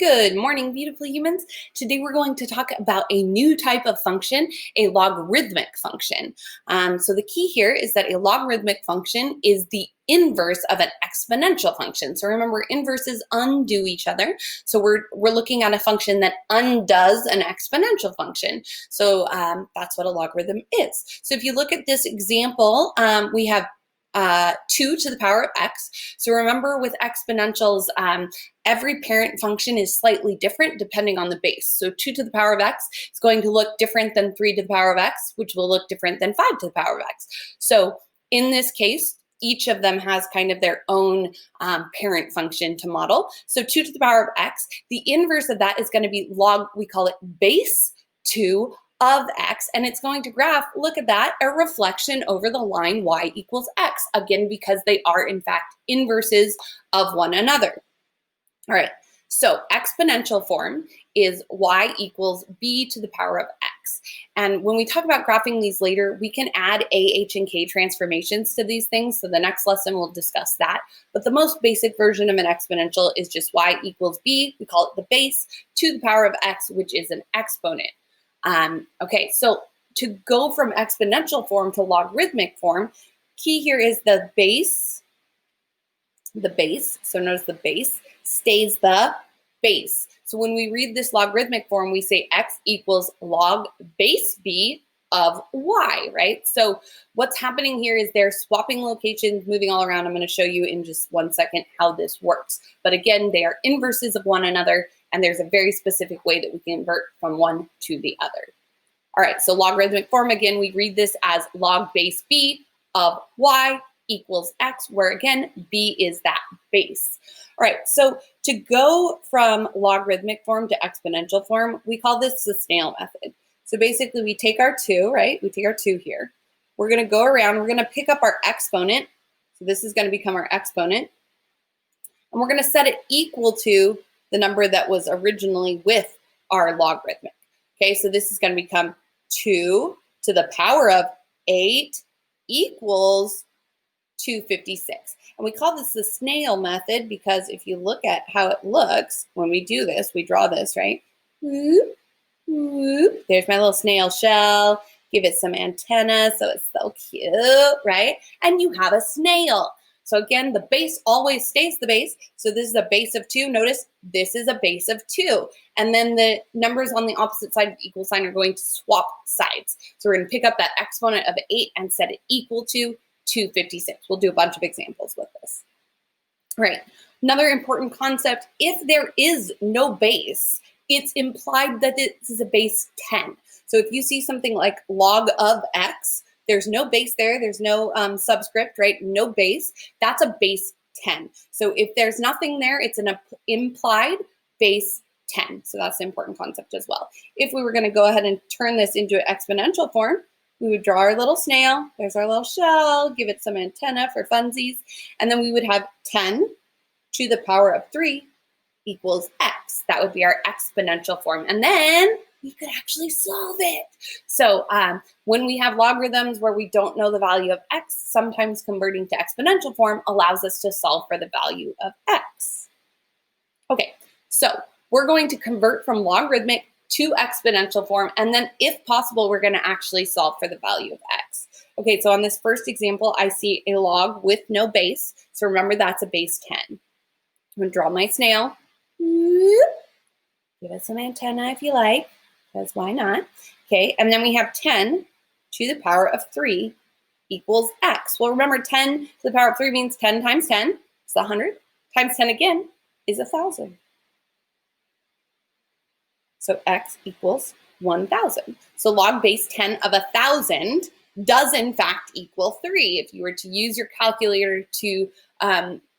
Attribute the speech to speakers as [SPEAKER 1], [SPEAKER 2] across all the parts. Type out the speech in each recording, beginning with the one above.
[SPEAKER 1] Good morning, beautiful humans. Today we're going to talk about a new type of function, a logarithmic function. So the key here is that a logarithmic function is the inverse of an exponential function. So remember, inverses undo each other. So we're looking at a function that undoes an exponential function. So that's what a logarithm is. So if you look at this example, we have 2 to the power of x. So remember, with exponentials, every parent function is slightly different depending on the base. So 2 to the power of x is going to look different than 3 to the power of x, which will look different than 5 to the power of x. So in this case, each of them has kind of their own parent function to model. So 2 to the power of x, the inverse of that is going to be log, we call it base 2 of x, and it's going to graph, look at that, a reflection over the line y equals x, again, because they are in fact inverses of one another. All right, so exponential form is y equals b to the power of x. And when we talk about graphing these later, we can add a, h, and k transformations to these things. So the next lesson we'll discuss that. But the most basic version of an exponential is just y equals b, we call it the base, to the power of x, which is an exponent. Okay, so to go from exponential form to logarithmic form, key here is the base, so notice the base stays the base. So when we read this logarithmic form, we say x equals log base b of y, right? So what's happening here is they're swapping locations, moving all around. I'm going to show you in just 1 second how this works. But again, they are inverses of one another, and there's a very specific way that we can invert from one to the other. All right, so logarithmic form, again, we read this as log base b of y equals x, where again, b is that base. All right, so to go from logarithmic form to exponential form, we call this the snail method. So basically, we take our 2, right? We take our 2 here. We're going to go around. We're going to pick up our exponent. So this is going to become our exponent. And we're going to set it equal to the number that was originally with our logarithmic. Okay, so this is going to become 2 to the power of 8 equals 256. And we call this the snail method because if you look at how it looks when we do this, we draw this, right? Whoop, whoop. There's my little snail shell. Give it some antenna so it's so cute, right? And you have a snail. So again, the base always stays the base. So this is a base of 2. Notice this is a base of 2. And then the numbers on the opposite side of the equal sign are going to swap sides. So we're going to pick up that exponent of 8 and set it equal to 256. We'll do a bunch of examples with this. All right, another important concept, if there is no base, it's implied that this is a base 10. So if you see something like log of x, there's no base there, there's no subscript, right? No base, that's a base 10. So if there's nothing there, it's an implied base 10. So that's an important concept as well. If we were going to go ahead and turn this into an exponential form, we would draw our little snail. There's our little shell, give it some antenna for funsies. And then we would have 10 to the power of 3 equals x. That would be our exponential form. And then we could actually solve it. So when we have logarithms where we don't know the value of x, sometimes converting to exponential form allows us to solve for the value of x. Okay, so we're going to convert from logarithmic to exponential form, and then if possible, we're going to actually solve for the value of x. Okay, so on this first example, I see a log with no base, so remember that's a base 10. I'm going to draw my snail. Give it some antenna if you like, because why not? Okay, and then we have 10 to the power of 3 equals x. Well, remember 10 to the power of 3 means 10 times 10 is 100, times 10 again is 1,000. So x equals 1,000. So log base 10 of 1,000 does in fact equal 3. If you were to use your calculator to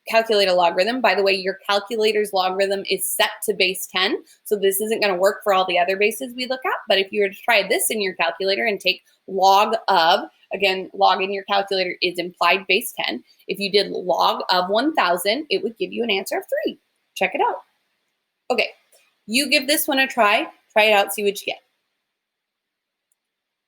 [SPEAKER 1] calculate a logarithm, by the way, your calculator's logarithm is set to base 10. So this isn't going to work for all the other bases we look at. But if you were to try this in your calculator and take log of, again, log in your calculator is implied base 10. If you did log of 1,000, it would give you an answer of 3. Check it out. Okay. You give this one a try it out, see what you get.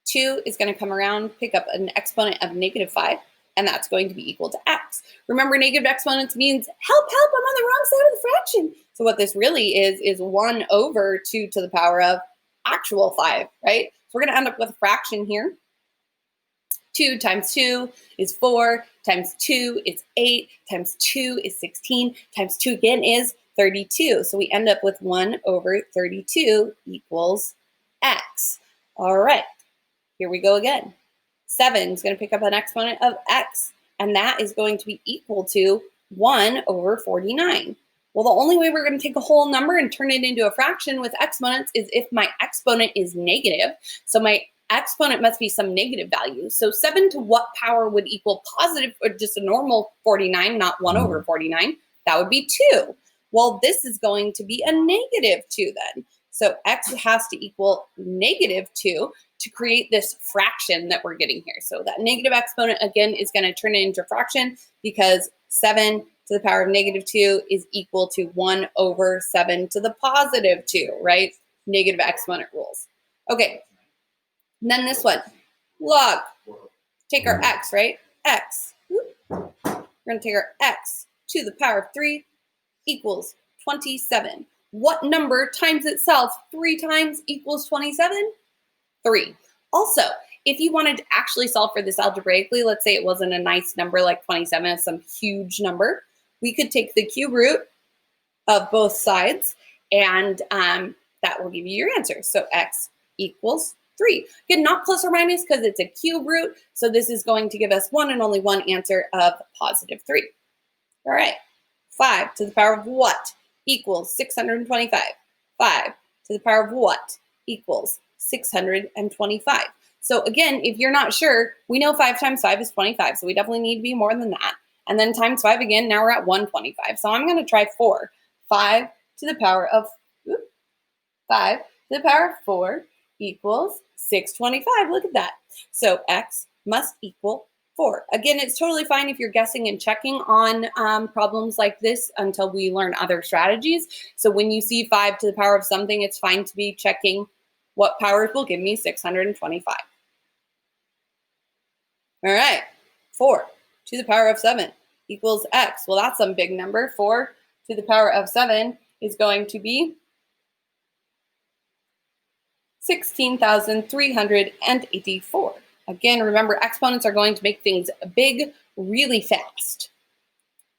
[SPEAKER 1] 2 is going to come around, pick up an exponent of -5. and that's going to be equal to x. Remember, negative exponents means help, I'm on the wrong side of the fraction. So what this really is 1 over 2 to the power of actual 5, right? So we're going to end up with a fraction here. 2 times 2 is 4, times 2 is 8, times 2 is 16, times 2 again is 32. So we end up with 1 over 32 equals x. All right, here we go again. 7 is going to pick up an exponent of x, and that is going to be equal to 1 over 49. Well, the only way we're going to take a whole number and turn it into a fraction with exponents is if my exponent is negative. So my exponent must be some negative value. So 7 to what power would equal positive, or just a normal 49, not 1 over 49? That would be 2. Well, this is going to be a negative 2 then. So x has to equal negative 2 to create this fraction that we're getting here. So that negative exponent, again, is going to turn it into a fraction because 7 to the power of negative 2 is equal to 1 over 7 to the positive 2, right? Negative exponent rules. Okay, and then this one, log. Take our x, right? X. We're going to take our x to the power of 3 equals 27. What number times itself 3 times equals 27? 3. Also, if you wanted to actually solve for this algebraically, let's say it wasn't a nice number like 27, it's some huge number, we could take the cube root of both sides, and that will give you your answer. So x equals 3. Again, not plus or minus because it's a cube root, so this is going to give us one and only one answer of positive 3. All right, 5 to the power of what equals 625? 5 to the power of what equals 625? So again, if you're not sure, we know 5 times 5 is 25, so we definitely need to be more than that. And then times 5 again, now we're at 125. So I'm going to try 4. 5 to the power of 5 to the power of 4 equals 625. Look at that. So x must equal 4. Again, it's totally fine if you're guessing and checking on problems like this until we learn other strategies. So when you see 5 to the power of something, it's fine to be checking what powers will give me 625. All right, 4 to the power of 7 equals x. Well, that's some big number. 4 to the power of 7 is going to be 16,384. Again, remember, exponents are going to make things big really fast.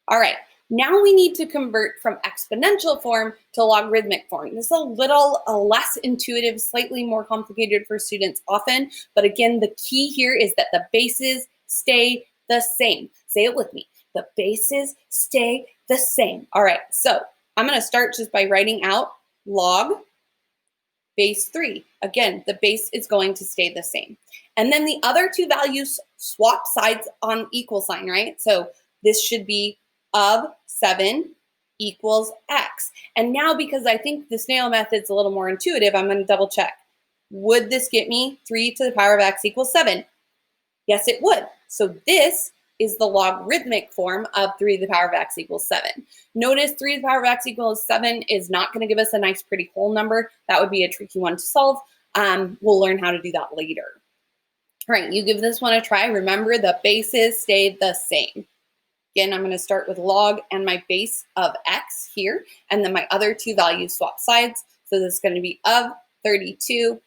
[SPEAKER 1] All right, now we need to convert from exponential form to logarithmic form. This is a little less intuitive, slightly more complicated for students often, but again, the key here is that the bases stay the same. Say it with me. The bases stay the same. All right, so I'm going to start just by writing out log base 3. Again, the base is going to stay the same. And then the other two values swap sides on equal sign, right? So this should be of 7 equals x. And now, because I think the snail method's a little more intuitive, I'm going to double check. Would this get me 3 to the power of x equals 7? Yes, it would. So this is the logarithmic form of 3 to the power of x equals 7. Notice 3 to the power of x equals 7 is not going to give us a nice, pretty whole number. That would be a tricky one to solve. We'll learn how to do that later. All right, you give this one a try. Remember, the bases stay the same. Again, I'm going to start with log and my base of x here, and then my other two values swap sides. So this is going to be of 32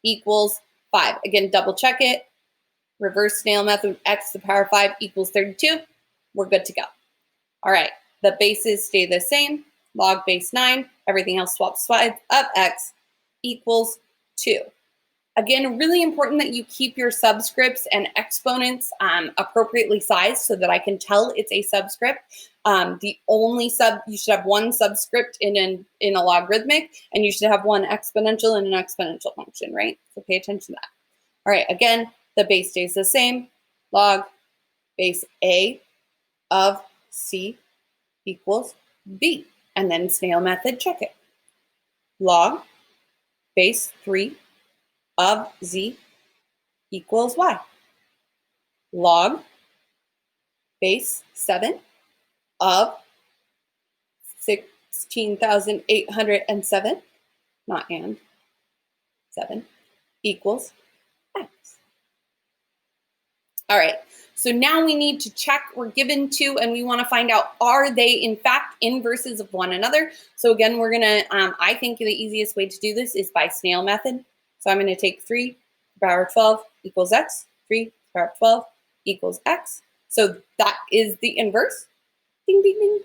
[SPEAKER 1] equals 5. Again, double check it. Reverse snail method, x to the power of 5 equals 32. We're good to go. All right, the bases stay the same. Log base 9, everything else swaps sides of x equals 2. Again, really important that you keep your subscripts and exponents appropriately sized so that I can tell it's a subscript. You should have one subscript in a logarithmic, and you should have one exponential in an exponential function, right? So pay attention to that. All right, again, the base stays the same. Log base A of C equals B. And then snail method, check it. Log base 3 of Z equals Y. Log base 7 of 16,807, not and, 7, equals X. All right, so now we need to check, we're given 2, and we want to find out, are they in fact inverses of one another? So again, we're gonna, I think the easiest way to do this is by snail method. So I'm gonna take 3 to the power of 12 equals x, 3 to the power of 12 equals x. So that is the inverse, ding, ding, ding.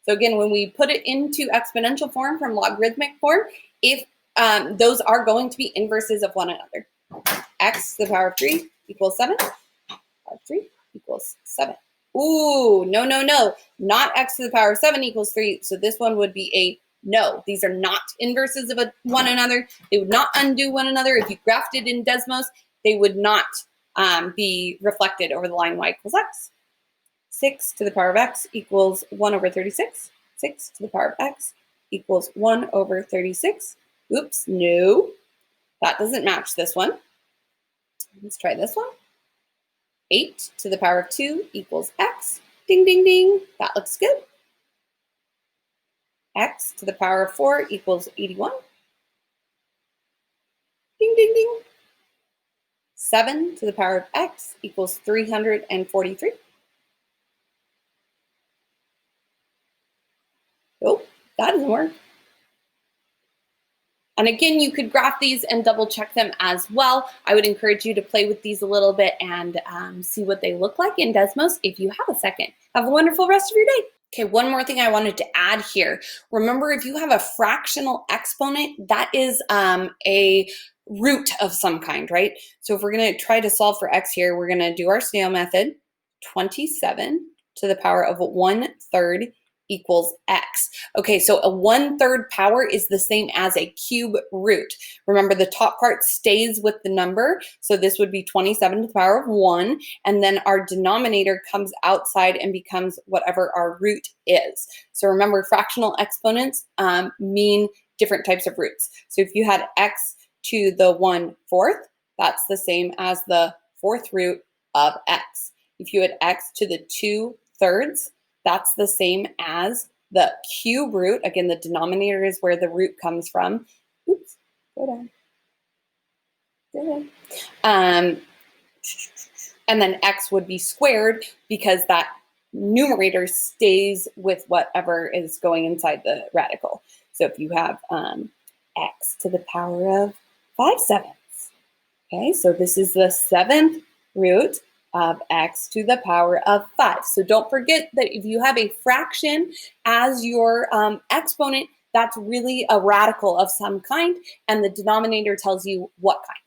[SPEAKER 1] So again, when we put it into exponential form from logarithmic form, if those are going to be inverses of one another. X to the power of 3 equals 7. 3 equals 7. Ooh, no, no, no. Not x to the power of 7 equals 3. So this one would be a no. These are not inverses of one another. They would not undo one another. If you graphed it in Desmos, they would not be reflected over the line y equals x. 6 to the power of x equals 1 over 36. 6 to the power of x equals 1 over 36. Oops, no. That doesn't match this one. Let's try this one. 8 to the power of 2 equals x. Ding, ding, ding. That looks good. X to the power of 4 equals 81. Ding, ding, ding. 7 to the power of x equals 343. Oh, that doesn't work. And again, you could graph these and double check them as well. I would encourage you to play with these a little bit and see what they look like in Desmos if you have a second. Have a wonderful rest of your day. Okay, one more thing I wanted to add here. Remember, if you have a fractional exponent, that is a root of some kind, right? So if we're going to try to solve for x here, we're going to do our snail method. 27 to the power of 1/3 equals x. Okay, so a 1/3 power is the same as a cube root. Remember, the top part stays with the number, so this would be 27 to the power of 1, and then our denominator comes outside and becomes whatever our root is. So remember, fractional exponents mean different types of roots. So if you had x to the 1/4, that's the same as the 4th root of x. If you had x to the 2/3, that's the same as the cube root. Again, the denominator is where the root comes from. Oops, go down. Go down. And then x would be squared because that numerator stays with whatever is going inside the radical. So if you have x to the power of 5/7. Okay, so this is the 7th root of x to the power of 5. So don't forget that if you have a fraction as your exponent, that's really a radical of some kind, and the denominator tells you what kind.